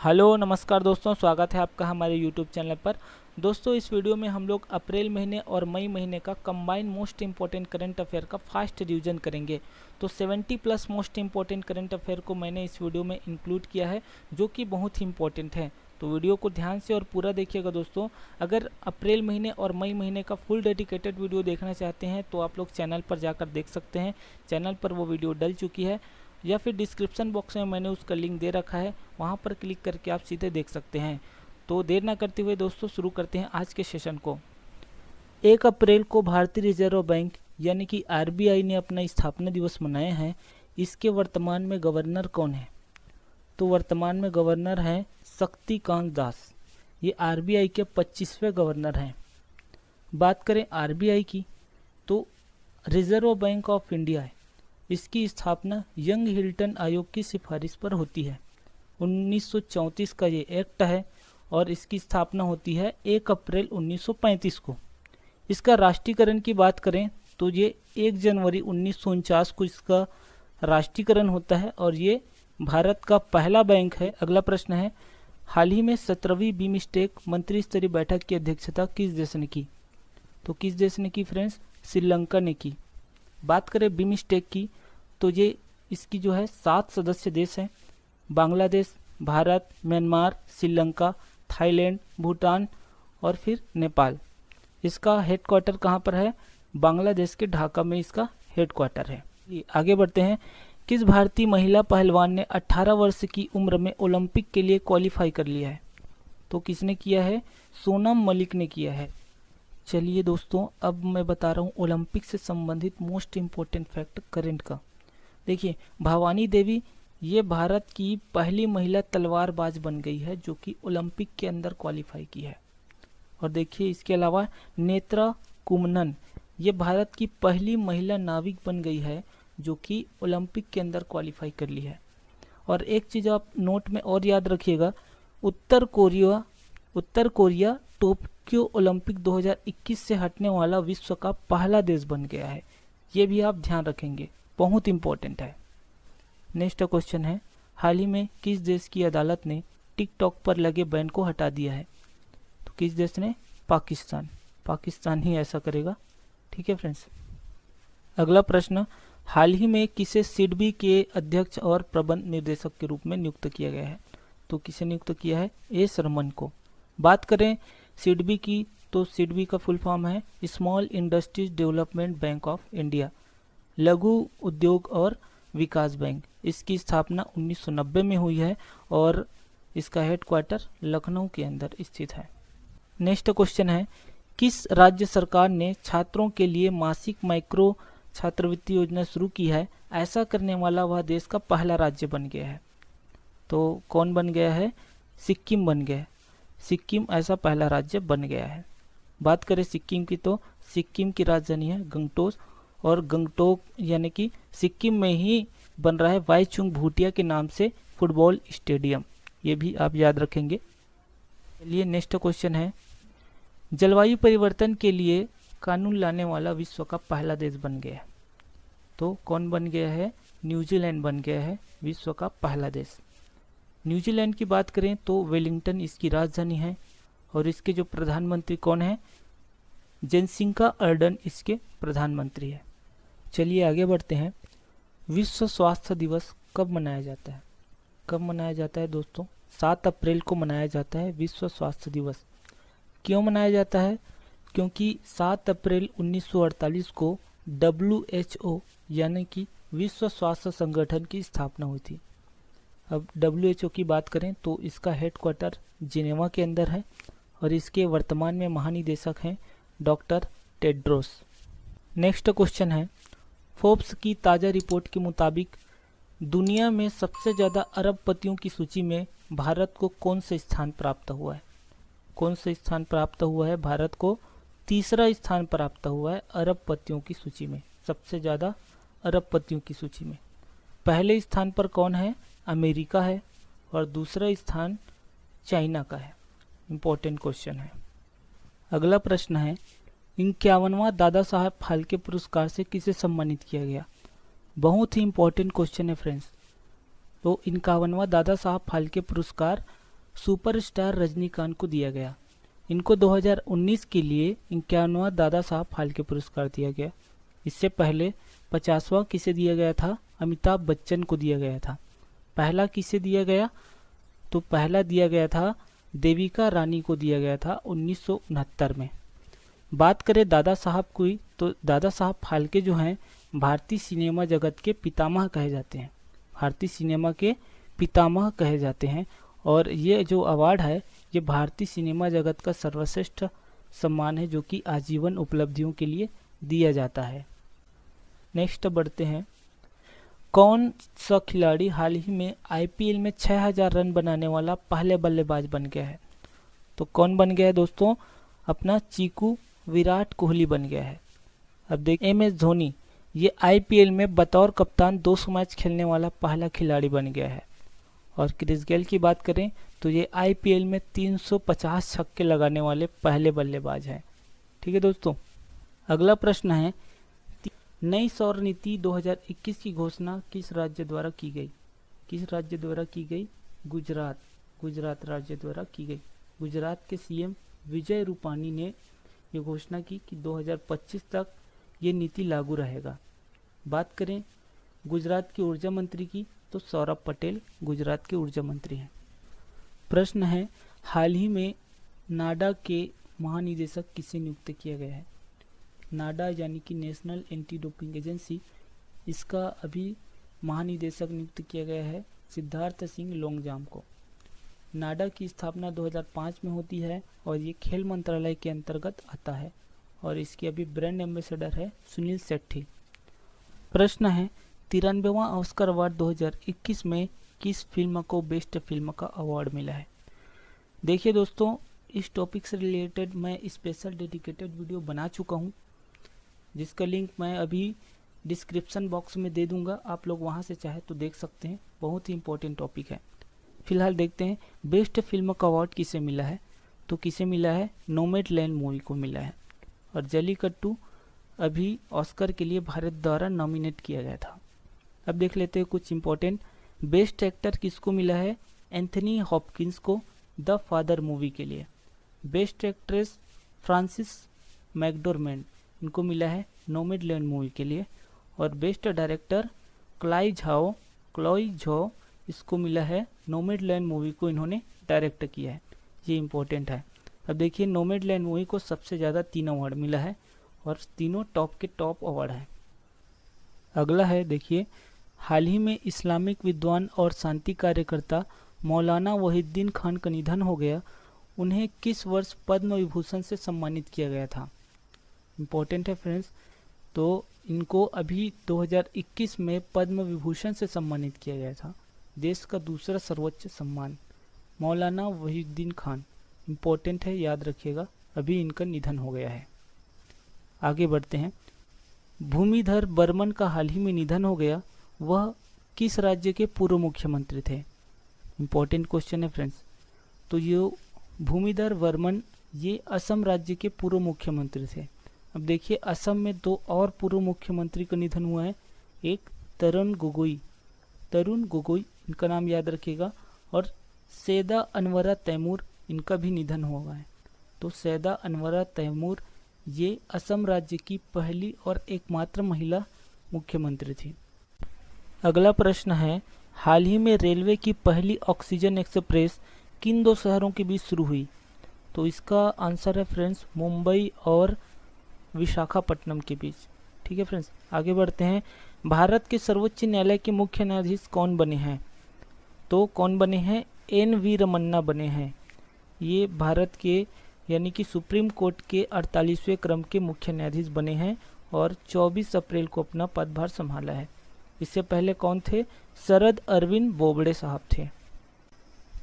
Hello नमस्कार दोस्तों, स्वागत है आपका हमारे यूट्यूब चैनल पर। दोस्तों इस वीडियो में हम लोग अप्रैल महीने और मई महीने का combined most important current affair का फास्ट रिवीजन करेंगे। तो 70 plus most important current affair को मैंने इस वीडियो में इंक्लूड किया है, जो कि बहुत ही इंपॉर्टेंट है। तो वीडियो को ध्यान से और पूरा देखिएगा दोस्तों। अगर अप्रैल महीने और मई महीने का फुल डेडिकेटेड वीडियो देखना चाहते हैं तो आप लोग चैनल पर जाकर देख सकते हैं। चैनल पर वो वीडियो डल चुकी है, या फिर डिस्क्रिप्शन बॉक्स में मैंने उसका लिंक दे रखा है, वहाँ पर क्लिक करके आप सीधे देख सकते हैं। तो देर ना करते हुए दोस्तों शुरू करते हैं आज के सेशन को। 1 अप्रैल को भारतीय रिजर्व बैंक यानी कि आरबीआई ने अपना स्थापना दिवस मनाया है। इसके वर्तमान में गवर्नर कौन है? तो वर्तमान में गवर्नर हैं शक्तिकांत दास। ये आरबीआई के 25वें गवर्नर हैं। बात करें आरबीआई की तो रिजर्व बैंक ऑफ इंडिया है। इसकी स्थापना यंग हिल्टन आयोग की सिफारिश पर होती है। 1934 का ये एक्ट है और इसकी स्थापना होती है 1 अप्रैल 1935 को। इसका राष्ट्रीयकरण की बात करें तो ये 1 जनवरी 1949 को इसका राष्ट्रीयकरण होता है और ये भारत का पहला बैंक है। अगला प्रश्न है, हाल ही में 17वीं बिमस्टेक मंत्री स्तरीय बैठक की अध्यक्षता किस देश ने की? तो किस देश ने की फ्रेंड्स? श्रीलंका ने की। बात करें बिमस्टेक की तो ये इसकी जो है 7 सदस्य देश हैं: बांग्लादेश, भारत, म्यांमार, श्रीलंका, थाईलैंड, भूटान और फिर नेपाल। इसका हेडक्वार्टर कहाँ पर है? बांग्लादेश के ढाका में इसका हेडक्वार्टर है। आगे बढ़ते हैं। किस भारतीय महिला पहलवान ने 18 वर्ष की उम्र में ओलंपिक के लिए क्वालिफाई कर लिया है? तो किसने किया है? सोनम मलिक ने किया है। चलिए दोस्तों, अब मैं बता रहा हूँ ओलंपिक से संबंधित मोस्ट इम्पोर्टेंट फैक्ट करंट का। देखिए, भवानी देवी ये भारत की पहली महिला तलवारबाज बन गई है जो कि ओलंपिक के अंदर क्वालिफाई की है। और देखिए इसके अलावा नेत्रा कुमनन ये भारत की पहली महिला नाविक बन गई है जो कि ओलंपिक के अंदर क्वालिफाई कर ली है। और एक चीज़ आप नोट में और याद रखिएगा, उत्तर कोरिया टोक्यो ओलंपिक 2021 से हटने वाला विश्व का पहला देश बन गया है। ये भी आप ध्यान रखेंगे, बहुत इंपॉर्टेंट है। नेक्स्ट क्वेश्चन है, हाल ही में किस देश की अदालत ने टिकटॉक पर लगे बैन को हटा दिया है? तो किस देश ने? पाकिस्तान ही ऐसा करेगा। ठीक है फ्रेंड्स। अगला प्रश्न, हाल ही में किसे सिडबी के अध्यक्ष और प्रबंध निदेशक के रूप में नियुक्त किया गया है? तो किसे नियुक्त किया है? एस रमन को। बात करें सिडबी की तो सिडबी का फुल फॉर्म है small industries development bank of India, लघु उद्योग और विकास बैंक। इसकी स्थापना 1990 में हुई है और इसका हेडक्वार्टर लखनऊ के अंदर स्थित है। नेक्स्ट क्वेश्चन है, किस राज्य सरकार ने छात्रों के लिए मासिक माइक्रो छात्रवृत्ति योजना शुरू की है? ऐसा करने वाला वह देश का पहला राज्य बन गया है। तो कौन बन गया है? सिक्किम बन गया है। सिक्किम ऐसा पहला राज्य बन गया है। बात करें सिक्किम की तो सिक्किम की राजधानी है गंगटोक, और गंगटोक यानी कि सिक्किम में ही बन रहा है वाईचुंग भूटिया के नाम से फुटबॉल स्टेडियम। ये भी आप याद रखेंगे। चलिए नेक्स्ट क्वेश्चन है, जलवायु परिवर्तन के लिए कानून लाने वाला विश्व का पहला देश बन गया है। तो कौन बन गया है? न्यूजीलैंड बन गया है विश्व का पहला देश। न्यूजीलैंड की बात करें तो वेलिंगटन इसकी राजधानी है और इसके जो प्रधानमंत्री कौन है? जेसिंका अर्डन इसके प्रधानमंत्री है। चलिए आगे बढ़ते हैं। विश्व स्वास्थ्य दिवस कब मनाया जाता है? कब मनाया जाता है दोस्तों? 7 अप्रैल को मनाया जाता है विश्व स्वास्थ्य दिवस। क्यों मनाया जाता है? क्योंकि 7 अप्रैल 1948 को WHO यानी कि विश्व स्वास्थ्य संगठन की स्थापना हुई थी। अब WHO की बात करें तो इसका हेडक्वार्टर जिनेवा के अंदर है और इसके वर्तमान में महानिदेशक हैं डॉक्टर टेड्रोस। नेक्स्ट क्वेश्चन है, फोर्ब्स की ताज़ा रिपोर्ट के मुताबिक दुनिया में सबसे ज़्यादा अरबपतियों की सूची में भारत को कौन सा स्थान प्राप्त हुआ है? कौन सा स्थान प्राप्त हुआ है? भारत को 3रा स्थान प्राप्त हुआ है अरबपतियों की सूची में, सबसे ज़्यादा अरबपतियों की सूची में। पहले स्थान पर कौन है? अमेरिका है और दूसरा स्थान चाइना का है। इम्पोर्टेंट क्वेश्चन है। अगला प्रश्न है, 51वां दादा साहब फाल्के पुरस्कार से किसे सम्मानित किया गया? बहुत ही इंपॉर्टेंट क्वेश्चन है फ्रेंड्स। तो 51वां दादा साहब फाल्के पुरस्कार सुपरस्टार रजनीकांत को दिया गया। इनको 2019 के लिए 51वां दादा साहब फाल्के पुरस्कार दिया गया। इससे पहले 50वां किसे दिया गया था? अमिताभ बच्चन को दिया गया था। पहला किसे दिया गया? तो पहला दिया गया था देविका रानी को दिया गया था 1969 में। बात करें दादा साहब की, तो दादा साहब फाल्के जो हैं भारतीय सिनेमा जगत के पितामह कहे जाते हैं। भारतीय सिनेमा के पितामह कहे जाते हैं और ये जो अवार्ड है ये भारतीय सिनेमा जगत का सर्वश्रेष्ठ सम्मान है जो कि आजीवन उपलब्धियों के लिए दिया जाता है। नेक्स्ट बढ़ते हैं। कौन सा खिलाड़ी हाल ही में आईपीएल में 6000 रन बनाने वाला पहले बल्लेबाज बन गया है? तो कौन बन गया है दोस्तों? अपना चीकू विराट कोहली बन गया है। अब देखिए MS धोनी ये आईपीएल में बतौर कप्तान 200 मैच खेलने वाला पहला खिलाड़ी बन गया है। और क्रिस गेल की बात करें तो ये आईपीएल में 350 छक्के लगाने वाले पहले बल्लेबाज हैं। ठीक है दोस्तों, अगला प्रश्न है नई सौर नीति 2021 की घोषणा किस राज्य द्वारा की गई? किस राज्य द्वारा की गई? गुजरात। गुजरात राज्य द्वारा की गई। गुजरात के सीएम विजय रूपानी ने ये घोषणा की कि 2025 तक ये नीति लागू रहेगा। बात करें गुजरात की ऊर्जा मंत्री की तो सौरभ पटेल गुजरात के ऊर्जा मंत्री हैं। प्रश्न है हाल ही में नाडा के महानिदेशक किसे नियुक्त किया गया है? नाडा यानी कि नेशनल एंटी डोपिंग एजेंसी, इसका अभी महानिदेशक नियुक्त किया गया है सिद्धार्थ सिंह लोंगजाम को। नाडा की स्थापना 2005 में होती है और ये खेल मंत्रालय के अंतर्गत आता है और इसके अभी ब्रांड एम्बेसडर है सुनील शेट्टी। प्रश्न है 93वां ऑस्कर अवार्ड 2021 में किस फिल्म को बेस्ट फिल्म का अवार्ड मिला है? देखिए दोस्तों, इस टॉपिक से रिलेटेड मैं स्पेशल डेडिकेटेड वीडियो बना चुका हूँ जिसका लिंक मैं अभी डिस्क्रिप्शन बॉक्स में दे दूंगा, आप लोग वहाँ से चाहे तो देख सकते हैं। बहुत ही इंपॉर्टेंट टॉपिक है। फिलहाल देखते हैं बेस्ट फिल्म का अवार्ड किसे मिला है। तो किसे मिला है? नोमैडलैंड मूवी को मिला है। और जल्लीकट्टू अभी ऑस्कर के लिए भारत द्वारा नॉमिनेट किया गया था। अब देख लेते हैं कुछ इंपॉर्टेंट। बेस्ट एक्टर किसको मिला है? एंथनी हॉपकिंस को द फादर मूवी के लिए। बेस्ट एक्ट्रेस फ्रांसिस मैकडोरमेंड, इनको मिला है नोमैडलैंड मूवी के लिए। और बेस्ट डायरेक्टर क्लोई झाओ, इसको मिला है नोमैडलैंड मूवी को इन्होंने डायरेक्ट किया है। ये इंपॉर्टेंट है। अब देखिए नोमैडलैंड मूवी को सबसे ज़्यादा 3 अवार्ड मिला है और तीनों टॉप के टॉप अवार्ड है। अगला है देखिए, हाल ही में इस्लामिक विद्वान और शांति कार्यकर्ता मौलाना वहीद्दीन खान का निधन हो गया। उन्हें किस वर्ष पद्म विभूषण से सम्मानित किया गया था? इम्पोर्टेंट है फ्रेंड्स। तो इनको अभी 2021 में पद्म विभूषण से सम्मानित किया गया था, देश का दूसरा सर्वोच्च सम्मान। मौलाना वहीद्दीन खान इम्पोर्टेंट है, याद रखिएगा, अभी इनका निधन हो गया है। आगे बढ़ते हैं। भूमिधर बर्मन का हाल ही में निधन हो गया, वह किस राज्य के पूर्व मुख्यमंत्री थे? इम्पोर्टेंट क्वेश्चन है फ्रेंड्स। तो ये भूमिधर वर्मन ये असम राज्य के पूर्व मुख्यमंत्री थे। अब देखिए असम में 2 और पूर्व मुख्यमंत्री का निधन हुआ है। एक तरुण गोगोई, इनका नाम याद रखिएगा। और सैयदा अनवरा तैमूर, इनका भी निधन हुआ है। तो सैयदा अनवरा तैमूर ये असम राज्य की पहली और एकमात्र महिला मुख्यमंत्री थी। अगला प्रश्न है, हाल ही में रेलवे की पहली ऑक्सीजन एक्सप्रेस किन 2 शहरों के बीच शुरू हुई? तो इसका आंसर है फ्रेंड्स मुंबई और विशाखापट्टनम के बीच। ठीक है फ्रेंड्स, आगे बढ़ते हैं। भारत के सर्वोच्च न्यायालय के मुख्य न्यायाधीश कौन बने हैं? तो कौन बने हैं? NV रमन्ना बने हैं। ये भारत के यानी कि सुप्रीम कोर्ट के 48वें क्रम के मुख्य न्यायाधीश बने हैं और 24 अप्रैल को अपना पदभार संभाला है। इससे पहले कौन थे? शरद अरविंद बोबड़े साहब थे।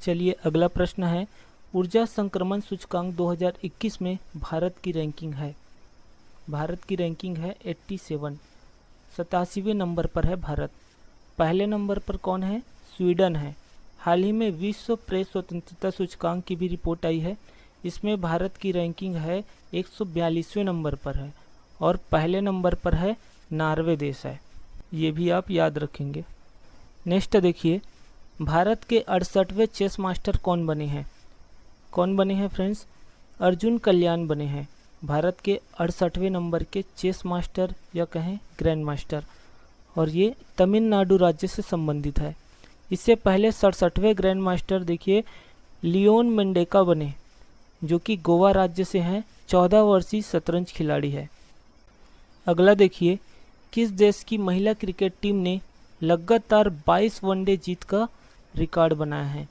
चलिए अगला प्रश्न है, ऊर्जा संक्रमण सूचकांक 2021 में भारत की रैंकिंग है। भारत की रैंकिंग है 87, 87वें नंबर पर है भारत। पहले नंबर पर कौन है? स्वीडन है। हाल ही में विश्व प्रेस स्वतंत्रता सूचकांक की भी रिपोर्ट आई है, इसमें भारत की रैंकिंग है 142वें नंबर पर है और पहले नंबर पर है नॉर्वे देश है। ये भी आप याद रखेंगे। नेक्स्ट देखिए, भारत के 68वें चेस मास्टर कौन बने हैं? कौन बने हैं फ्रेंड्स? अर्जुन कल्याण बने हैं भारत के 68वें नंबर के चेस मास्टर या कहें ग्रैंड मास्टर, और ये तमिलनाडु राज्य से संबंधित है। इससे पहले 67वें ग्रैंड मास्टर देखिए लियोन मेंडेका बने, जो कि गोवा राज्य से हैं, 14 वर्षीय शतरंज खिलाड़ी है। अगला देखिए, किस देश की महिला क्रिकेट टीम ने लगातार 22 वनडे जीत का रिकॉर्ड बनाया है?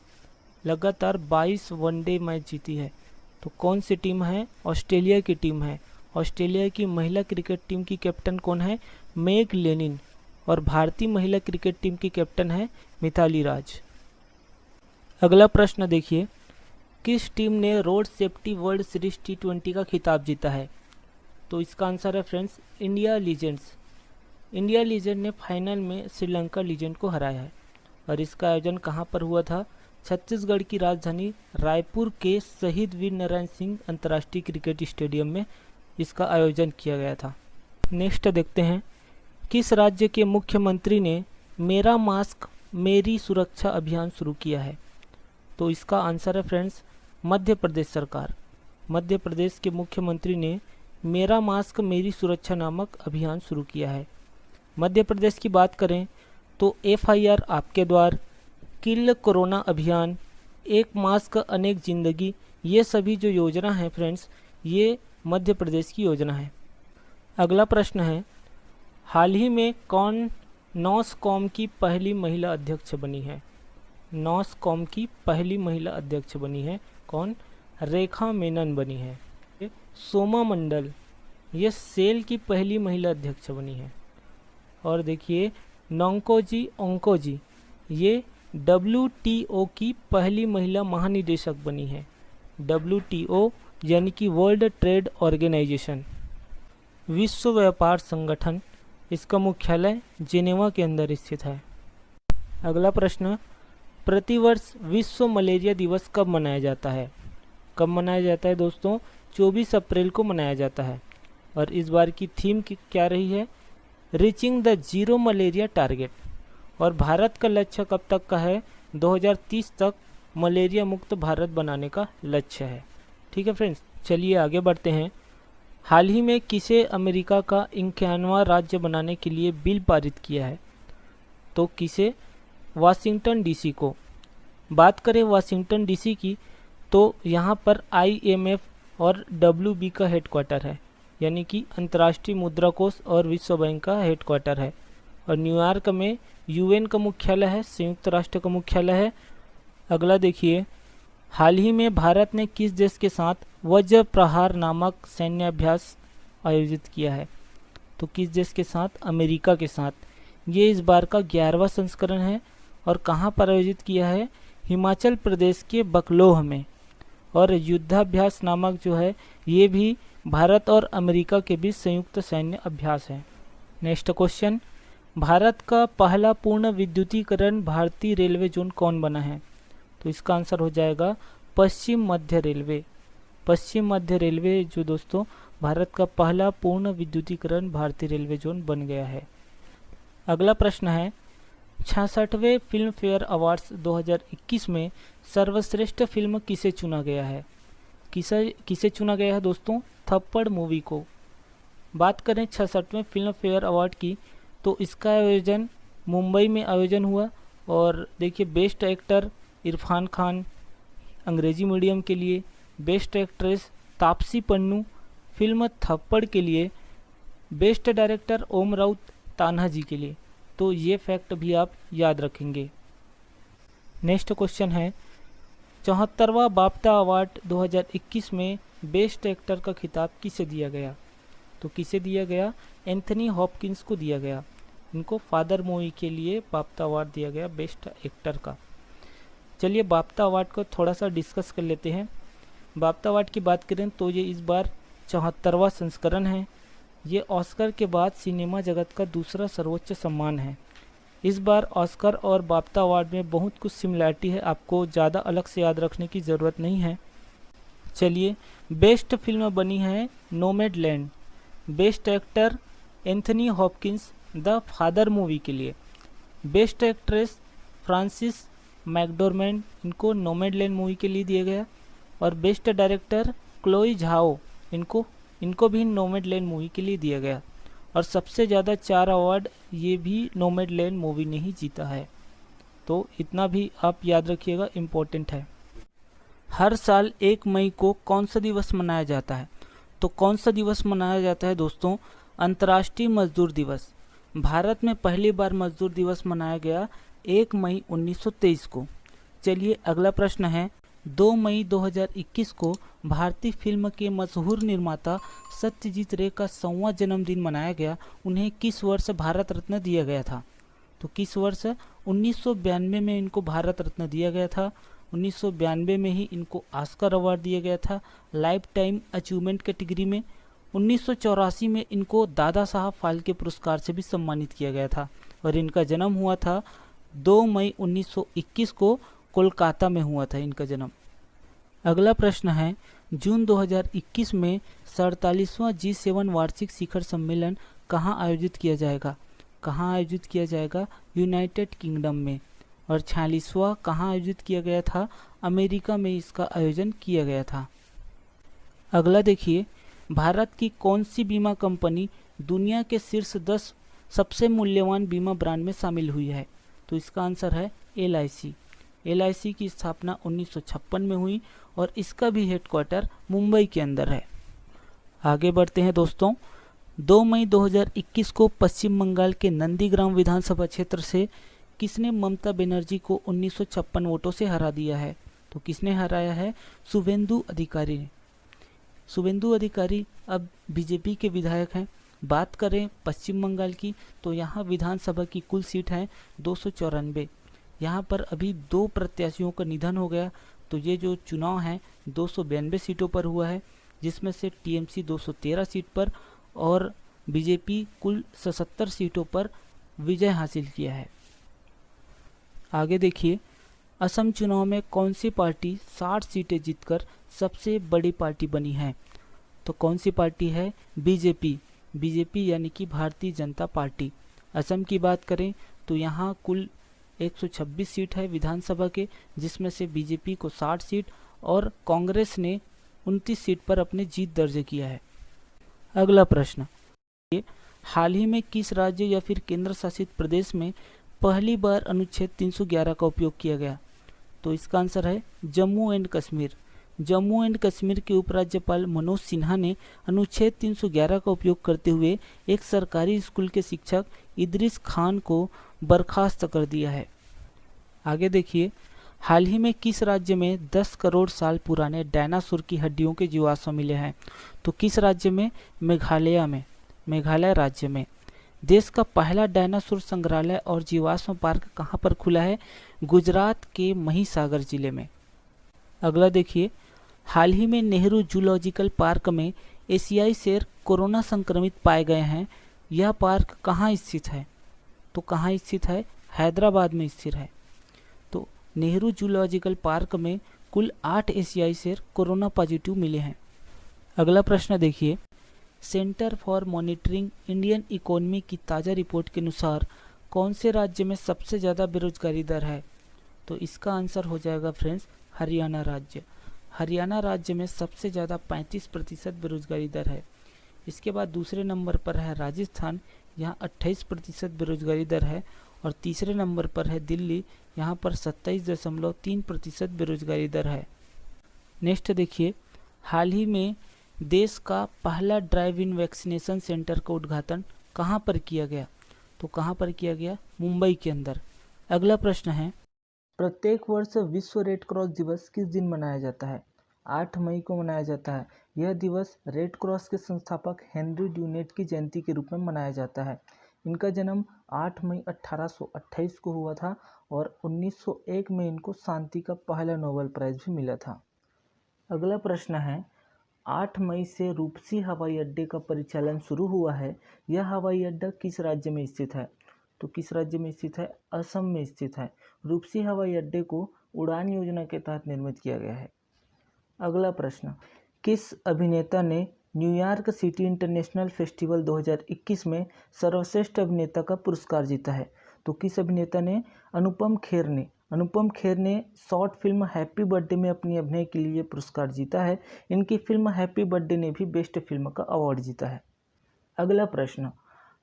लगातार 22 वनडे मैच जीती है, तो कौन सी टीम है? ऑस्ट्रेलिया की टीम है। ऑस्ट्रेलिया की महिला क्रिकेट टीम की कैप्टन कौन है? मेग लेनिन। और भारतीय महिला क्रिकेट टीम की कैप्टन है मिताली राज। अगला प्रश्न देखिए, किस टीम ने road safety world series T20 का खिताब जीता है? तो इसका आंसर है friends India legends. India legend ने फाइनल में श्रीलंका लीजेंड को हराया है, और इसका आयोजन कहाँ पर हुआ था? छत्तीसगढ़ की राजधानी रायपुर के शहीद वीर नारायण सिंह अंतर्राष्ट्रीय क्रिकेट स्टेडियम में इसका आयोजन किया गया था। नेक्स्ट देखते हैं, किस राज्य के मुख्यमंत्री ने मेरा मास्क मेरी सुरक्षा अभियान शुरू किया है? तो इसका आंसर है फ्रेंड्स मध्य प्रदेश सरकार। मध्य प्रदेश के मुख्यमंत्री ने मेरा मास्क मेरी सुरक्षा नामक अभियान शुरू किया है। मध्य प्रदेश की बात करें तो FIR आपके द्वार, किल कोरोना अभियान, एक मास्क अनेक जिंदगी, ये सभी जो योजना है फ्रेंड्स, ये मध्य प्रदेश की योजना है। अगला प्रश्न है, हाल ही में कौन नॉसकॉम की पहली महिला अध्यक्ष बनी है? नॉसकॉम की पहली महिला अध्यक्ष बनी है कौन? रेखा मेनन बनी है। सोमा मंडल, ये सेल की पहली महिला अध्यक्ष बनी है। और देखिए नोंकोजी ओंकोजी, ये WTO की पहली महिला महानिदेशक बनी है। WTO यानी कि वर्ल्ड ट्रेड ऑर्गेनाइजेशन, विश्व व्यापार संगठन, इसका मुख्यालय जिनेवा के अंदर स्थित है। अगला प्रश्न, प्रतिवर्ष विश्व मलेरिया दिवस कब मनाया जाता है? कब मनाया जाता है दोस्तों? 24 अप्रैल को मनाया जाता है। और इस बार की थीम क्या रही है? Reaching the zero malaria target. और भारत का लक्ष्य कब तक का है? 2030 तक मलेरिया मुक्त भारत बनाने का लक्ष्य है। ठीक है फ्रेंड्स, चलिए आगे बढ़ते हैं। हाल ही में किसे अमेरिका का 51वां राज्य बनाने के लिए बिल पारित किया है? तो किसे? वाशिंगटन DC को। बात करें वाशिंगटन DC की, तो यहाँ पर IMF और WB का हेडक्वार्टर है, यानी कि अंतर्राष्ट्रीय मुद्रा कोष और विश्व बैंक का हेडक्वार्टर है। और न्यूयॉर्क में UN का मुख्यालय है, संयुक्त राष्ट्र का मुख्यालय है। अगला देखिए, हाल ही में भारत ने किस देश के साथ वज्र प्रहार नामक सैन्य अभ्यास आयोजित किया है? तो किस देश के साथ? अमेरिका के साथ। ये इस बार का 11वां संस्करण है। और कहाँ पर आयोजित किया है? हिमाचल प्रदेश के बकलोह में। और युद्धाभ्यास नामक जो है, ये भी भारत और अमेरिका के बीच संयुक्त सैन्य अभ्यास है। नेक्स्ट क्वेश्चन, भारत का पहला पूर्ण विद्युतीकरण भारतीय रेलवे जोन कौन बना है? तो इसका आंसर हो जाएगा पश्चिम मध्य रेलवे। पश्चिम मध्य रेलवे जो दोस्तों भारत का पहला पूर्ण विद्युतीकरण भारतीय रेलवे जोन बन गया है। अगला प्रश्न है, 66वें फिल्म फेयर अवार्ड्स 2021 में सर्वश्रेष्ठ फिल्म किसे चुना गया है? किसे चुना गया है दोस्तों? थप्पड़ मूवी को। बात करें 66वें फिल्म फेयर अवार्ड की, तो इसका आयोजन मुंबई में आयोजन हुआ। और देखिए बेस्ट एक्टर इरफान खान अंग्रेजी मीडियम के लिए, best actress Taapsee Pannu film थप्पड़ के लिए, बेस्ट डायरेक्टर ओम राउत तान्हा जी के लिए। तो ये फैक्ट भी आप याद रखेंगे। नेक्स्ट क्वेश्चन है, 74वां बाफ्टा अवार्ड 2021 में बेस्ट एक्टर का खिताब किसे दिया गया? तो किसे दिया गया? एंथनी हॉपकिंस को दिया गया। इनको फादर मूवी के लिए बाफ्टा अवार्ड दिया गया बेस्ट एक्टर का। चलिए बाफ्टा अवार्ड को थोड़ा सा डिस्कस कर लेते हैं। बाफ्टा अवार्ड की बात करें तो ये इस बार 74वां संस्करण है। ये ऑस्कर के बाद सिनेमा जगत का दूसरा सर्वोच्च सम्मान है। इस बार ऑस्कर और बाफ्टा अवार्ड में बहुत कुछ सिमिलरिटी है, आपको ज़्यादा अलग से याद रखने की ज़रूरत नहीं है। चलिए, बेस्ट फिल्म बनी है Nomadland. Best actor Anthony Hopkins the father movie के लिए। बेस्ट एक्ट्रेस फ्रांसिस मैकडोरमेंड इनको नोमैडलैंड मूवी के लिए दिया गया। और बेस्ट डायरेक्टर क्लोई झाओ इनको भी नोमैडलैंड मूवी के लिए दिया गया। और सबसे ज़्यादा 4 अवार्ड ये भी नोमैडलैंड मूवी ने ही जीता है। तो इतना भी आप याद रखिएगा, इम्पोर्टेंट है। हर साल 1 मई को कौन सा दिवस मनाया जाता है? तो कौन सा दिवस मनाया जाता है दोस्तों? अंतर्राष्ट्रीय मजदूर दिवस। भारत में पहली बार मजदूर दिवस मनाया गया 1 मई 1923 को। चलिए अगला प्रश्न है, 2 मई 2021 को भारतीय फिल्म के मशहूर निर्माता सत्यजीत रे का 100वां जन्मदिन मनाया गया। उन्हें किस वर्ष भारत रत्न दिया गया था? तो किस वर्ष? 1992 में इनको भारत रत्न दिया गया था। 1992 में ही इनको ऑस्कर अवार्ड दिया गया था लाइफ टाइम अचीवमेंट कैटेगरी में। 1984 में इनको दादा साहब फाल्के पुरस्कार से भी सम्मानित किया गया था। और इनका जन्म हुआ था 2 मई 1921 को, कोलकाता में हुआ था इनका जन्म। अगला प्रश्न है, जून 2021 में 47वां G7 वार्षिक शिखर सम्मेलन कहाँ आयोजित किया जाएगा? कहाँ आयोजित किया जाएगा? यूनाइटेड किंगडम में। और 46वां कहाँ आयोजित किया गया था? अमेरिका में इसका आयोजन किया गया था। अगला देखिए, भारत की कौन सी बीमा कंपनी दुनिया के शीर्ष 10 सबसे मूल्यवान बीमा ब्रांड में शामिल हुई है? तो इसका आंसर है LIC। LIC की स्थापना 1956 में हुई और इसका भी हेडक्वार्टर मुंबई के अंदर है। आगे बढ़ते हैं दोस्तों। 2 मई 2021 को पश्चिम बंगाल के नंदीग्राम विधानसभा क्षेत्र से किसने ममता बनर्जी को 1956 वोटों से हरा दिया है? तो किसने हराया है? शुभेंदु अधिकारी ने। शुभेंदु अधिकारी अब बीजेपी के विधायक हैं। बात करें पश्चिम बंगाल की, तो यहाँ विधानसभा की कुल सीट है 294। यहाँ पर अभी 2 प्रत्याशियों का निधन हो गया, तो ये जो चुनाव है 292 सीटों पर हुआ है, जिसमें से TMC 213 सीट पर और बीजेपी कुल 77 सीटों पर विजय हासिल किया है। आगे देखिए, असम चुनाव में कौन सी पार्टी 60 सीटें जीतकर सबसे बड़ी पार्टी बनी है? तो कौन सी पार्टी है? बीजेपी यानी कि भारतीय जनता पार्टी। असम की बात करें तो यहाँ कुल 126 सीट है विधानसभा के, जिसमें से बीजेपी को 60 सीट और कांग्रेस ने 29 सीट पर अपने जीत दर्ज किया है। अगला प्रश्न, हाल ही में किस राज्य या फिर केंद्र शासित प्रदेश में पहली बार अनुच्छेद 311 का उपयोग किया गया? तो इसका आंसर है जम्मू एंड कश्मीर। जम्मू एंड कश्मीर के उपराज्यपाल मनोज सिन्हा ने अनुच्छेद 311 का उपयोग करते हुए एक सरकारी स्कूल के शिक्षक इदरीस खान को बर्खास्त कर दिया है। आगे देखिए, हाल ही में किस राज्य में 10 करोड़ साल पुराने डायनासोर की हड्डियों के जीवाश्म मिले हैं? तो किस राज्य में? मेघालय राज्य में। देश का पहला डायनासोर संग्रहालय और जीवाश्म पार्क कहाँ पर खुला है? गुजरात के महिसागर जिले में। अगला देखिए, हाल ही में नेहरू जूलॉजिकल पार्क में एशियाई शेर कोरोना संक्रमित पाए गए हैं। यह पार्क कहाँ स्थित है? तो कहाँ स्थित है? हैदराबाद में स्थित है। तो नेहरू जूलॉजिकल पार्क में कुल 8 एशियाई शेर कोरोना पॉजिटिव मिले हैं। अगला प्रश्न देखिए, centre for monitoring Indian economy की ताज़ा रिपोर्ट के अनुसार कौन से राज्य में सबसे ज़्यादा बेरोजगारी दर है? तो इसका आंसर हो जाएगा फ्रेंड्स हरियाणा राज्य। हरियाणा राज्य में सबसे ज़्यादा 35% बेरोजगारी दर है। इसके बाद दूसरे नंबर पर है राजस्थान, यहाँ 28% बेरोजगारी दर है। और तीसरे नंबर पर है दिल्ली, यहाँ पर 27.3% बेरोजगारी दर है। नेक्स्ट देखिए, हाल ही में देश का पहला ड्राइव इन वैक्सीनेशन सेंटर का उद्घाटन कहाँ पर किया गया? तो कहाँ पर किया गया? मुंबई के अंदर। अगला प्रश्न है, प्रत्येक वर्ष विश्व रेड क्रॉस दिवस किस दिन मनाया जाता है? 8 मई को मनाया जाता है। यह दिवस रेड क्रॉस के संस्थापक हेनरी ड्यूनेट की जयंती के रूप में मनाया जाता है। इनका जन्म 8 मई 1828 को हुआ था और 1901 में इनको शांति का पहला नोबेल प्राइज भी मिला था। अगला प्रश्न है, 8 मई से रूपसी हवाई अड्डे का परिचालन शुरू हुआ है। यह हवाई अड्डा किस राज्य में स्थित है? तो किस राज्य में स्थित है? असम में स्थित है। रूपसी हवाई अड्डे को उड़ान योजना के तहत निर्मित किया गया है। अगला प्रश्न, किस अभिनेता ने न्यूयॉर्क सिटी इंटरनेशनल फेस्टिवल 2021 में सर्वश्रेष्ठ अभिनेता का पुरस्कार जीता है? तो किस अभिनेता ने? अनुपम खेर ने अनुपम खेर ने शॉर्ट फिल्म हैप्पी बर्थडे में अपनी अभिनय के लिए पुरस्कार जीता है। इनकी फिल्म हैप्पी बर्थडे ने भी बेस्ट फिल्म का अवार्ड जीता है। अगला प्रश्न,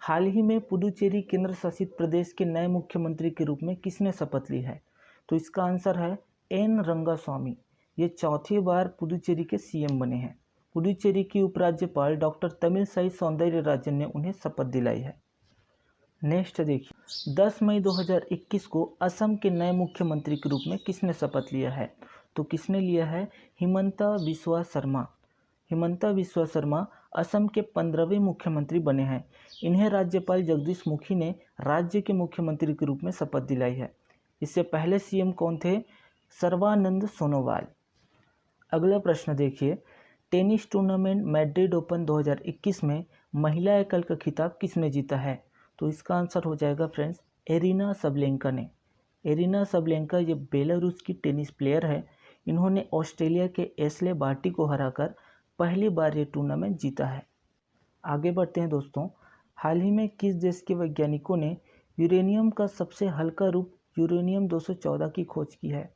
हाल ही में पुडुचेरी केंद्र शासित प्रदेश के नए मुख्यमंत्री के रूप में किसने शपथ ली है? तो इसका आंसर है एन रंगास्वामी। ये चौथी बार पुडुचेरी के सीएम बने हैं। पुडुचेरी की उपराज्यपाल डॉक्टर तमिलसाई सौंदरराजन ने उन्हें शपथ दिलाई है। नेक्स्ट देखिए, 10 मई 2021 को असम के नए मुख्यमंत्री के रूप में किसने शपथ लिया है? तो किसने लिया है? हिमंता बिस्वा शर्मा। हिमंता बिस्वा शर्मा असम के 15वें मुख्यमंत्री बने हैं। इन्हें राज्यपाल जगदीश मुखी ने राज्य के मुख्यमंत्री के रूप में शपथ दिलाई है। इससे पहले सीएम कौन थे? सर्बानंद सोनोवाल। अगला प्रश्न देखिए, टेनिस टूर्नामेंट मैड्रिड ओपन 2021 में महिला एकल का खिताब किसने जीता है? तो इसका आंसर हो जाएगा फ्रेंड्स एरिना सबलेंका ने। एरिना सबलेंका ये बेलारूस की टेनिस प्लेयर है। इन्होंने ऑस्ट्रेलिया के एशले बार्टी को हराकर पहली बार ये टूर्नामेंट जीता है। आगे बढ़ते हैं दोस्तों, हाल ही में किस देश के वैज्ञानिकों ने यूरेनियम का सबसे हल्का रूप यूरेनियम 214 की खोज की है?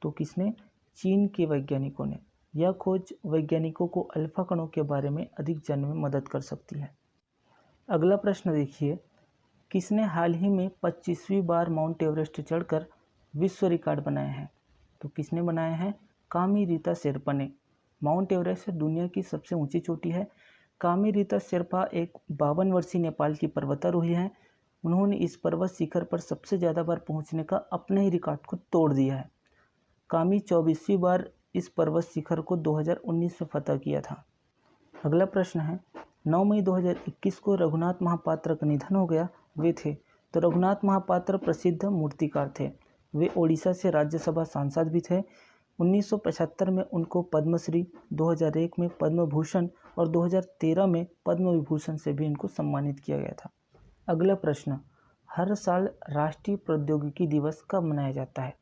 तो किसने? चीन के वैज्ञानिकों ने। यह खोज वैज्ञानिकों को अल्फा कणों के बारे में अधिक जानने में मदद कर सकती है। अगला प्रश्न देखिए, किसने हाल ही में 25वीं बार माउंट एवरेस्ट चढ़कर विश्व रिकॉर्ड बनाया है? तो किसने बनाया है? कामी रीता शेरपा ने। माउंट एवरेस्ट दुनिया की सबसे ऊंची चोटी है। कामी रीता शेरपा एक 52 वर्षीय नेपाल की पर्वतारोही हैं। उन्होंने इस पर्वत शिखर पर सबसे ज़्यादा बार पहुंचने का अपने ही रिकॉर्ड को तोड़ दिया है। कामी 24वीं बार इस पर्वत शिखर को 2019 में फतह किया था। अगला प्रश्न है, 9 मई 2021 को रघुनाथ महापात्र का निधन हो गया, वे थे? तो रघुनाथ महापात्र प्रसिद्ध मूर्तिकार थे। वे ओडिशा से राज्यसभा सांसद भी थे। 1975 में उनको पद्मश्री, 2001 में पद्म भूषण और 2013 में पद्म विभूषण से भी इनको सम्मानित किया गया था। अगला प्रश्न, हर साल राष्ट्रीय प्रौद्योगिकी दिवस कब मनाया जाता है?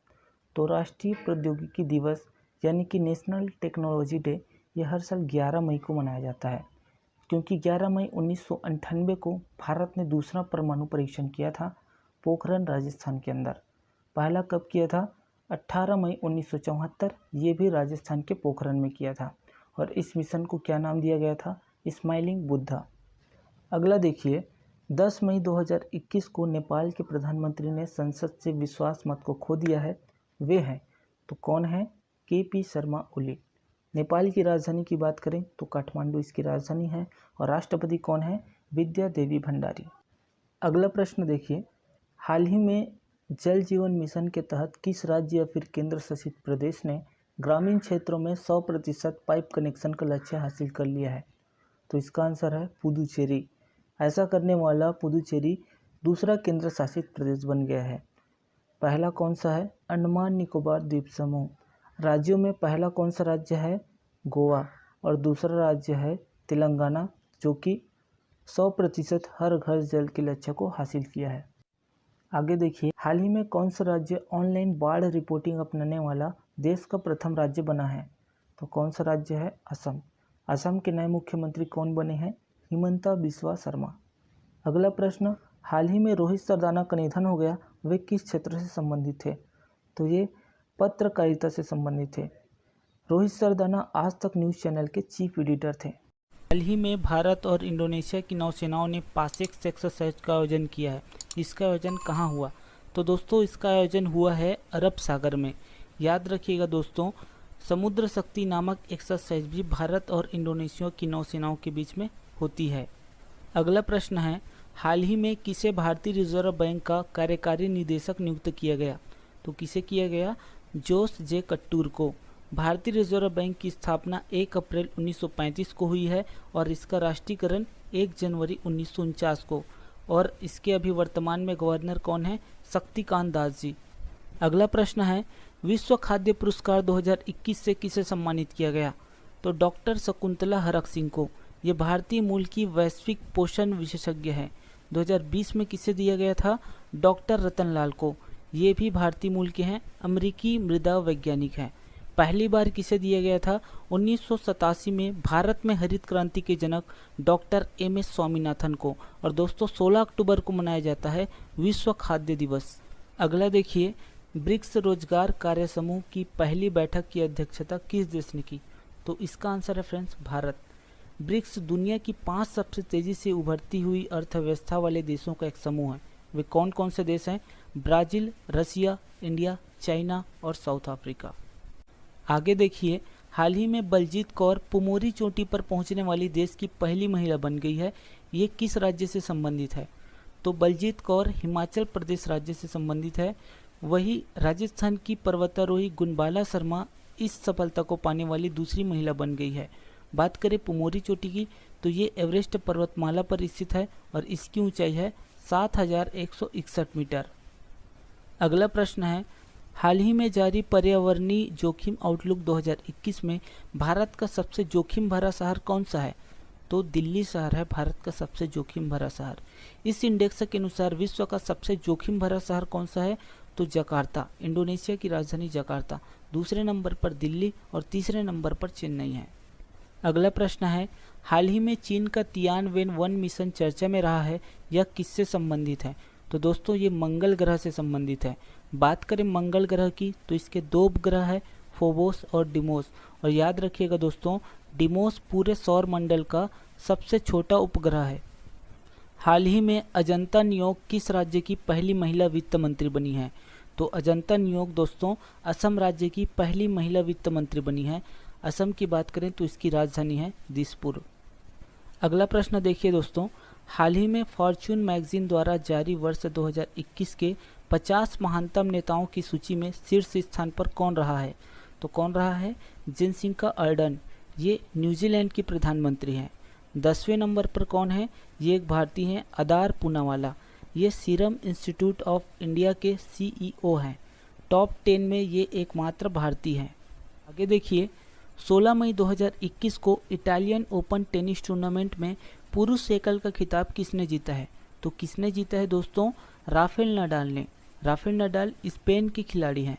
तो राष्ट्रीय प्रौद्योगिकी दिवस यानी कि नेशनल टेक्नोलॉजी डे ये हर साल 11 मई को मनाया जाता है, क्योंकि 11 मई 1998 को भारत ने दूसरा परमाणु परीक्षण किया था पोखरण राजस्थान के अंदर। पहला कब किया था? 18 मई 1974, ये भी राजस्थान के पोखरण में किया था और इस मिशन को क्या नाम दिया गया था? स्माइलिंग बुद्धा। अगला देखिए, 10 मई 2021 को नेपाल के प्रधानमंत्री ने संसद से विश्वास मत को खो दिया है, वे हैं? तो कौन है? केपी शर्मा ओली। नेपाल की राजधानी की बात करें तो काठमांडू इसकी राजधानी है और राष्ट्रपति कौन है? विद्या देवी भंडारी। अगला प्रश्न देखिए, हाल ही में जल जीवन मिशन के तहत किस राज्य या फिर केंद्र शासित प्रदेश ने ग्रामीण क्षेत्रों में 100% पाइप कनेक्शन का लक्ष्य हासिल कर लिया है? तो इसका आंसर है पुडुचेरी। ऐसा करने वाला पुडुचेरी दूसरा केंद्र शासित प्रदेश बन गया है। पहला कौन सा है? अंडमान निकोबार द्वीप समूह। राज्यों में पहला कौन सा राज्य है? गोवा। और दूसरा राज्य है तेलंगाना, जो कि 100% हर घर जल के लक्ष्य को हासिल किया है। आगे देखिए, हाल ही में कौन सा राज्य ऑनलाइन बाढ़ रिपोर्टिंग अपनाने वाला देश का प्रथम राज्य बना है? तो कौन सा राज्य है? असम। असम के नए मुख्यमंत्री कौन बने हैं? हिमंता बिस्वा शर्मा। अगला प्रश्न, हाल ही में रोहित सरदाना का निधन हो गया, वे किस क्षेत्र से संबंधित थे? तो ये पत्रकारिता से संबंधित थे। रोहित सरदाना आज तक न्यूज़ चैनल के चीफ एडिटर थे। हाल ही में भारत और इंडोनेशिया की नौसेनाओं ने पासेक्स एक्सरसाइज का आयोजन किया है। इसका आयोजन कहाँ हुआ? तो दोस्तों इसका आयोजन हुआ है अरब सागर में। याद रखिएगा दोस्तों, समुद्र शक्ति नामक एक्सरसाइज भी भारत और इंडोनेशिया की नौसेनाओं के बीच में होती है। अगला प्रश्न है, हाल ही में किसे भारतीय रिजर्व बैंक का कार्यकारी निदेशक नियुक्त किया गया? तो किसे किया गया? जोस जे कट्टूर को। भारतीय रिजर्व बैंक की स्थापना 1 अप्रैल 1935 को हुई है और इसका राष्ट्रीयकरण 1 जनवरी 1949 को, और इसके अभी वर्तमान में गवर्नर कौन है? शक्तिकांत दास जी। अगला प्रश्न है, विश्व खाद्य पुरस्कार 2021 से किसे सम्मानित किया गया? तो डॉक्टर शकुंतला हरक सिंह को। ये भारतीय मूल की वैश्विक पोषण विशेषज्ञ हैं। 2020 में किसे दिया गया था? डॉक्टर रतन लाल को। ये भी भारतीय मूल के हैं, अमेरिकी मृदा वैज्ञानिक हैं। पहली बार किसे दिया गया था? 1987 में भारत में हरित क्रांति के जनक डॉक्टर MS स्वामीनाथन को। और दोस्तों 16 अक्टूबर को मनाया जाता है विश्व खाद्य दिवस। अगला देखिए, ब्रिक्स रोजगार कार्य समूह की पहली बैठक की अध्यक्षता किस देश ने की? तो इसका आंसर है फ्रेंड्स भारत। ब्रिक्स दुनिया की 5 सबसे तेजी से उभरती हुई अर्थव्यवस्था वाले देशों का एक समूह है। वे कौन कौन से देश हैं? ब्राज़ील, रसिया, इंडिया, चाइना और साउथ अफ्रीका। आगे देखिए, हाल ही में बलजीत कौर पुमोरी चोटी पर पहुंचने वाली देश की पहली महिला बन गई है। ये किस राज्य से संबंधित है? तो बलजीत कौर हिमाचल प्रदेश राज्य से संबंधित है। वही राजस्थान की पर्वतारोही गुणबाला शर्मा इस सफलता को पाने वाली दूसरी महिला बन गई है। बात करें पुमोरी चोटी की, तो ये एवरेस्ट पर्वतमाला पर स्थित है और इसकी ऊंचाई है 7161 मीटर। अगला प्रश्न है, हाल ही में जारी पर्यावरणीय जोखिम आउटलुक 2021 में भारत का सबसे जोखिम भरा शहर कौन सा है? तो दिल्ली शहर है भारत का सबसे जोखिम भरा शहर। इस इंडेक्स के अनुसार विश्व का सबसे जोखिम भरा शहर कौन सा है? तो जकार्ता, इंडोनेशिया की राजधानी जकार्ता। दूसरे नंबर पर दिल्ली और तीसरे नंबर पर चेन्नई है। अगला प्रश्न है, हाल ही में चीन का तियानवेन-1 मिशन चर्चा में रहा है, यह किससे संबंधित है? तो दोस्तों ये मंगल ग्रह से संबंधित है। बात करें मंगल ग्रह की, तो इसके 2 उपग्रह है, फोबोस और डिमोस। और याद रखिएगा दोस्तों, डिमोस पूरे सौर मंडल का सबसे छोटा उपग्रह है। हाल ही में अजंता न्योक किस राज्य की पहली महिला वित्त मंत्री बनी है? तो अजंता न्योक दोस्तों असम राज्य की पहली महिला वित्त मंत्री बनी है। असम की बात करें तो इसकी राजधानी है दिसपुर। अगला प्रश्न देखिए दोस्तों, हाल ही में फॉर्च्यून मैगजीन द्वारा जारी वर्ष 2021 के 50 महानतम नेताओं की सूची में शीर्ष स्थान पर कौन रहा है? तो कौन रहा है? जेसिंका अर्डर्न, ये न्यूजीलैंड की प्रधानमंत्री हैं। 10वें नंबर पर कौन है? ये एक भारतीय हैं, अदार पूनावाला, ये सीरम इंस्टीट्यूट ऑफ इंडिया के CEO हैं। टॉप 10 में ये एकमात्र भारतीय हैं। आगे देखिए, 16 मई 2021 को इटालियन ओपन टेनिस टूर्नामेंट में पुरुष एकल का खिताब किसने जीता है? तो किसने जीता है दोस्तों? राफेल नडाल ने। राफेल नडाल स्पेन के खिलाड़ी हैं।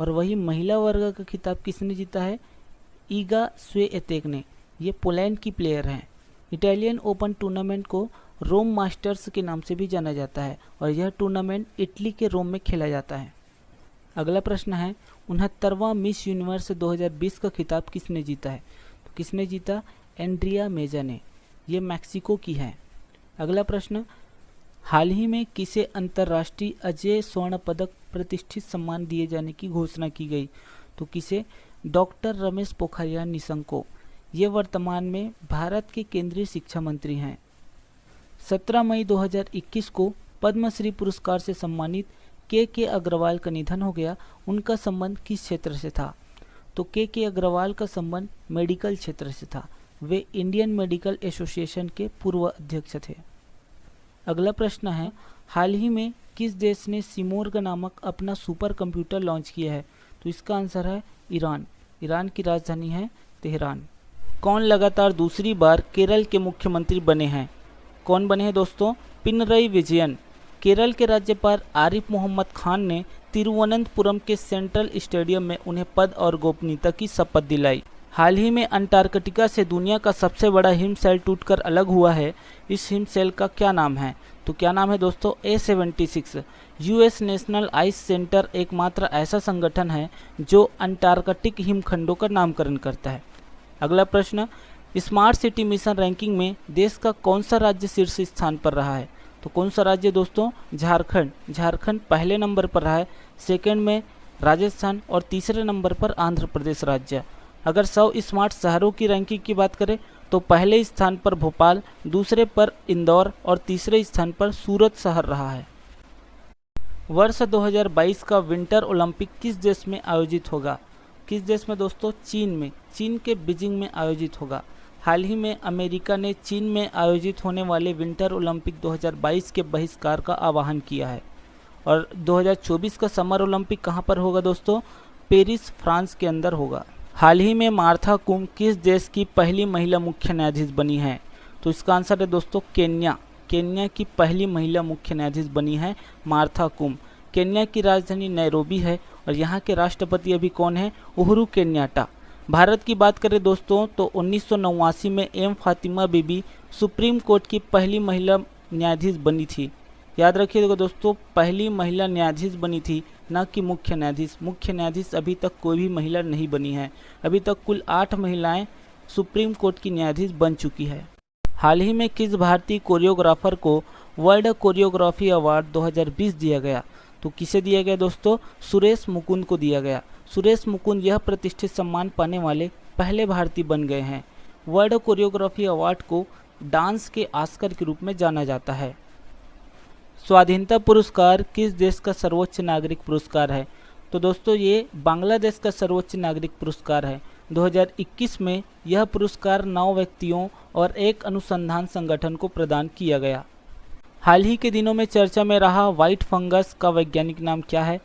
और वही महिला वर्ग का खिताब किसने जीता है? ईगा स्विएतेक ने, ये पोलैंड की प्लेयर हैं। इटालियन ओपन टूर्नामेंट को रोम मास्टर्स के नाम से भी जाना जाता है और यह टूर्नामेंट इटली के रोम में खेला जाता है। अगला प्रश्न है, 69वां मिस यूनिवर्स 2020 का खिताब किसने जीता है? तो किसने जीता? एंड्रिया मेजा ने, ये मैक्सिको की है। अगला प्रश्न, हाल ही में किसे अंतर्राष्ट्रीय अजय स्वर्ण पदक प्रतिष्ठित सम्मान दिए जाने की घोषणा की गई? तो किसे? डॉक्टर रमेश पोखरियाल निशंक को। ये वर्तमान में भारत के केंद्रीय शिक्षा मंत्री हैं। 17 मई 2021 को पद्मश्री पुरस्कार से सम्मानित के अग्रवाल का निधन हो गया। उनका संबंध किस क्षेत्र से था? तो के अग्रवाल का संबंध मेडिकल क्षेत्र से था। वे इंडियन मेडिकल एसोसिएशन के पूर्व अध्यक्ष थे। अगला प्रश्न है, हाल ही में किस देश ने सिमोर्ग नामक अपना सुपर कंप्यूटर लॉन्च किया है? तो इसका आंसर है ईरान। ईरान की राजधानी है तेहरान। कौन लगातार दूसरी बार केरल के मुख्यमंत्री बने हैं? कौन बने हैं दोस्तों? पिनरई विजयन। केरल के राज्यपाल आरिफ मोहम्मद खान ने तिरुवनंतपुरम के सेंट्रल स्टेडियम में उन्हें पद और गोपनीयता की शपथ दिलाई। हाल ही में अंटार्कटिका से दुनिया का सबसे बड़ा हिमशैल टूटकर अलग हुआ है। इस हिमशैल का क्या नाम है? तो क्या नाम है दोस्तों? A76। US national ice centre एकमात्र ऐसा संगठन है जो अंटार्कटिक हिमखंडों का नामकरण करता है। अगला प्रश्न, स्मार्ट सिटी मिशन रैंकिंग में देश का कौन सा राज्य शीर्ष स्थान पर रहा है? तो कौन सा राज्य दोस्तों? झारखंड। झारखंड पहले नंबर पर रहा है, सेकंड में राजस्थान और तीसरे नंबर पर आंध्र प्रदेश राज्य। अगर 100 स्मार्ट शहरों की रैंकिंग की बात करें तो पहले स्थान पर भोपाल, दूसरे पर इंदौर और तीसरे स्थान पर सूरत शहर रहा है। वर्ष 2022 का विंटर ओलंपिक किस देश में आयोजित होगा? किस देश में दोस्तों? चीन में। चीन के बीजिंग में आयोजित होगा। हाल ही में अमेरिका ने चीन में आयोजित होने वाले विंटर ओलंपिक 2022 के बहिष्कार का आह्वान किया है। और 2024 का समर ओलंपिक कहाँ पर होगा दोस्तों? पेरिस, फ्रांस के अंदर होगा। हाल ही में मार्था कुम किस देश की पहली महिला मुख्य न्यायाधीश बनी है? तो इसका आंसर है दोस्तों केन्या। केन्या की पहली महिला मुख्य न्यायाधीश बनी है मार्था कुम। केन्या की राजधानी नैरोबी है और यहाँ के राष्ट्रपति अभी कौन है? Uhuru Kenyatta. भारत की बात करें दोस्तों तो 1989 में एम फातिमा बीबी सुप्रीम कोर्ट की पहली महिला न्यायाधीश बनी थी। याद रखिएगा दोस्तों, पहली महिला न्यायाधीश बनी थी, न कि मुख्य न्यायाधीश। मुख्य न्यायाधीश अभी तक कोई भी महिला नहीं बनी है। अभी तक कुल 8 महिलाएं सुप्रीम कोर्ट की न्यायाधीश बन चुकी है। हाल ही में किस भारतीय कोरियोग्राफर को वर्ल्ड कोरियोग्राफी अवार्ड 2020 दिया गया? तो किसे दिया गया दोस्तों? सुरेश मुकुंद को दिया गया। सुरेश मुकुंद यह प्रतिष्ठित सम्मान पाने वाले पहले भारतीय बन गए हैं। वर्ल्ड कोरियोग्राफी अवार्ड को डांस के ऑस्कर के रूप में जाना जाता है। स्वाधीनता पुरस्कार किस देश का सर्वोच्च नागरिक पुरस्कार है? तो दोस्तों ये बांग्लादेश का सर्वोच्च नागरिक पुरस्कार है। 2021 में यह पुरस्कार 9 व्यक्तियों और एक अनुसंधान संगठन को प्रदान किया गया। हाल ही के दिनों में चर्चा में रहा व्हाइट फंगस का वैज्ञानिक नाम क्या है?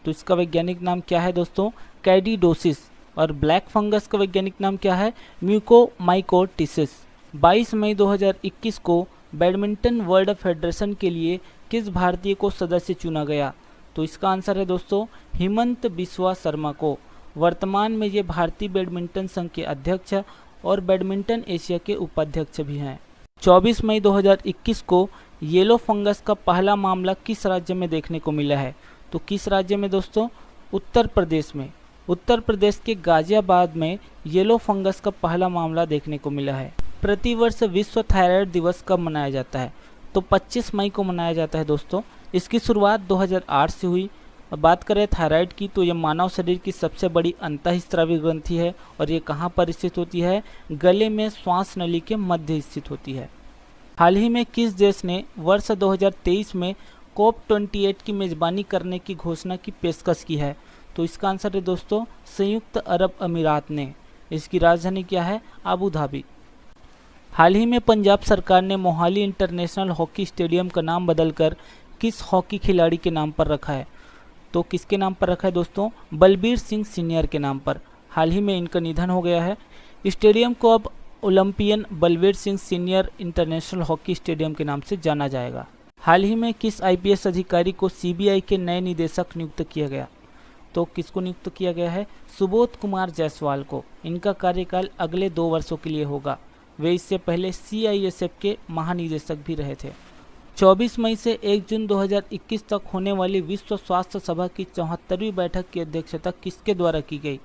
तो इसका वैज्ञानिक नाम क्या है दोस्तों? कैंडिडोसिस। और ब्लैक फंगस का वैज्ञानिक नाम क्या है? म्यूकोमाइकोटिसिस। 22 मई 2021 को बैडमिंटन वर्ल्ड फेडरेशन के लिए किस भारतीय को सदस्य चुना गया? तो इसका आंसर है दोस्तों हिमंत बिस्वा शर्मा को। वर्तमान में ये भारतीय बैडमिंटन संघ के अध्यक्ष और बैडमिंटन एशिया के उपाध्यक्ष भी हैं। 24 मई 2021 को येलो फंगस का पहला मामला किस राज्य में देखने को मिला है? तो किस राज्य में दोस्तों? उत्तर प्रदेश में। उत्तर प्रदेश के गाजियाबाद में येलो फंगस का पहला मामला देखने को मिला है। प्रतिवर्ष विश्व थायराइड दिवस कब मनाया जाता है? तो 25 मई को मनाया जाता है दोस्तों। इसकी शुरुआत 2008 से हुई। अब बात करें थायराइड की, तो ये मानव शरीर की सबसे बड़ी अंतःस्रावी ग्रंथि है और ये कहाँ पर स्थित होती है? गले में श्वास नली के मध्य स्थित होती है। हाल ही में किस देश ने वर्ष 2023 में COP28 की मेज़बानी करने की घोषणा की पेशकश की है? तो इसका आंसर है दोस्तों संयुक्त अरब अमीरात ने। इसकी राजधानी क्या है? Abu Dhabi. हाल ही में पंजाब सरकार ने मोहाली इंटरनेशनल हॉकी स्टेडियम का नाम बदलकर किस हॉकी खिलाड़ी के नाम पर रखा है? तो किसके नाम पर रखा है दोस्तों? बलबीर सिंह सीनियर के नाम पर। हाल ही में इनका निधन हो गया है। स्टेडियम को अब Olympian Balbir Singh senior international hockey stadium के नाम से जाना जाएगा। हाल ही में किस IPS अधिकारी को CBI के नए निदेशक नियुक्त किया गया? तो किसको नियुक्त किया गया है? सुबोध कुमार जायसवाल को। इनका कार्यकाल अगले 2 वर्षों के लिए होगा। वे इससे पहले CISF के महानिदेशक भी रहे थे। 24 मई से 1 जून 2021 तक होने वाली विश्व स्वास्थ्य सभा की 74वीं बैठक की अध्यक्षता किसके द्वारा की गई?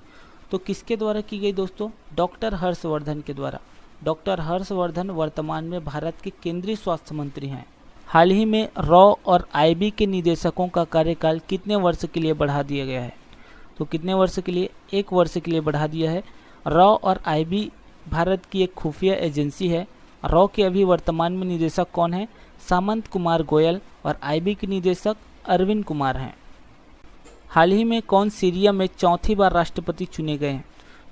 तो किसके द्वारा की गई दोस्तों? डॉक्टर हर्षवर्धन के द्वारा। डॉक्टर हर्षवर्धन वर्तमान में भारत के केंद्रीय स्वास्थ्य मंत्री हैं। हाल ही में रॉ और IB के निदेशकों का कार्यकाल कितने वर्ष के लिए बढ़ा दिया गया है? तो कितने वर्ष के लिए? 1 वर्ष के लिए बढ़ा दिया है। रॉ और IB भारत की एक खुफिया एजेंसी है। रॉ के अभी वर्तमान में निदेशक कौन है? सामंत कुमार गोयल। और IB के निदेशक अरविंद कुमार हैं। हाल ही में कौन सीरिया में चौथी बार राष्ट्रपति चुने गए हैं?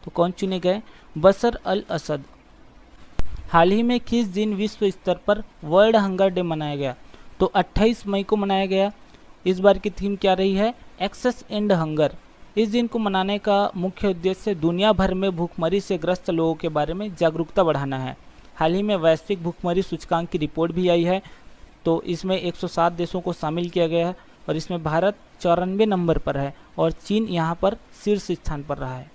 तो कौन चुने गए? बशर अल असद। हाल ही में किस दिन विश्व स्तर पर वर्ल्ड हंगर डे मनाया गया? तो 28 मई को मनाया गया। इस बार की थीम क्या रही है? Excess and hunger. इस दिन को मनाने का मुख्य उद्देश्य दुनिया भर में भूखमरी से ग्रस्त लोगों के बारे में जागरूकता बढ़ाना है। हाल ही में वैश्विक भूखमरी सूचकांक की रिपोर्ट भी आई है, तो इसमें 107 देशों को शामिल किया गया है और इसमें भारत 94 नंबर पर है और चीन यहाँ पर शीर्ष स्थान पर रहा है।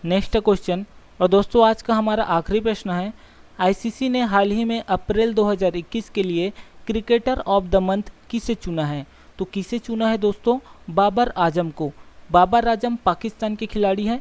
नेक्स्ट क्वेश्चन, और दोस्तों आज का हमारा आखिरी प्रश्न है, ICC ने हाल ही में अप्रैल 2021 के लिए क्रिकेटर ऑफ द मंथ किसे चुना है? तो किसे चुना है दोस्तों? बाबर आजम को। बाबर आजम पाकिस्तान के खिलाड़ी हैं।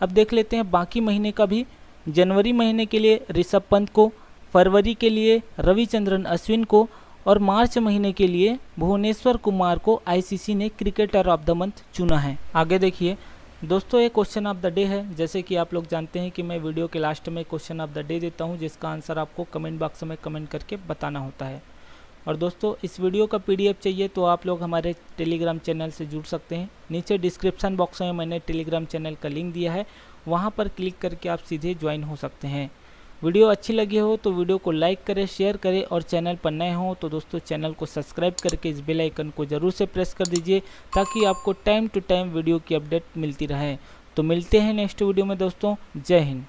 अब देख लेते हैं बाकी महीने का भी। जनवरी महीने के लिए ऋषभ पंत को, फरवरी के लिए रविचंद्रन अश्विन को और मार्च महीने के लिए भुवनेश्वर कुमार को ICC ने क्रिकेटर ऑफ द मंथ चुना है। आगे देखिए दोस्तों, ये क्वेश्चन ऑफ द डे है। जैसे कि आप लोग जानते हैं कि मैं वीडियो के लास्ट में क्वेश्चन ऑफ द डे देता हूं, जिसका आंसर आपको कमेंट बॉक्स में कमेंट करके बताना होता है। और दोस्तों इस वीडियो का PDF चाहिए तो आप लोग हमारे टेलीग्राम चैनल से जुड़ सकते हैं। नीचे डिस्क्रिप्शन बॉक्स में मैंने टेलीग्राम चैनल का लिंक दिया है, वहाँ पर क्लिक करके आप सीधे ज्वाइन हो सकते हैं। वीडियो अच्छी लगी हो तो वीडियो को लाइक करें, शेयर करें और चैनल पर नए हो तो दोस्तों चैनल को सब्सक्राइब करके इस बेल आइकन को ज़रूर से प्रेस कर दीजिए, ताकि आपको टाइम टू टाइम वीडियो की अपडेट मिलती रहे। तो मिलते हैं नेक्स्ट वीडियो में दोस्तों। जय हिंद।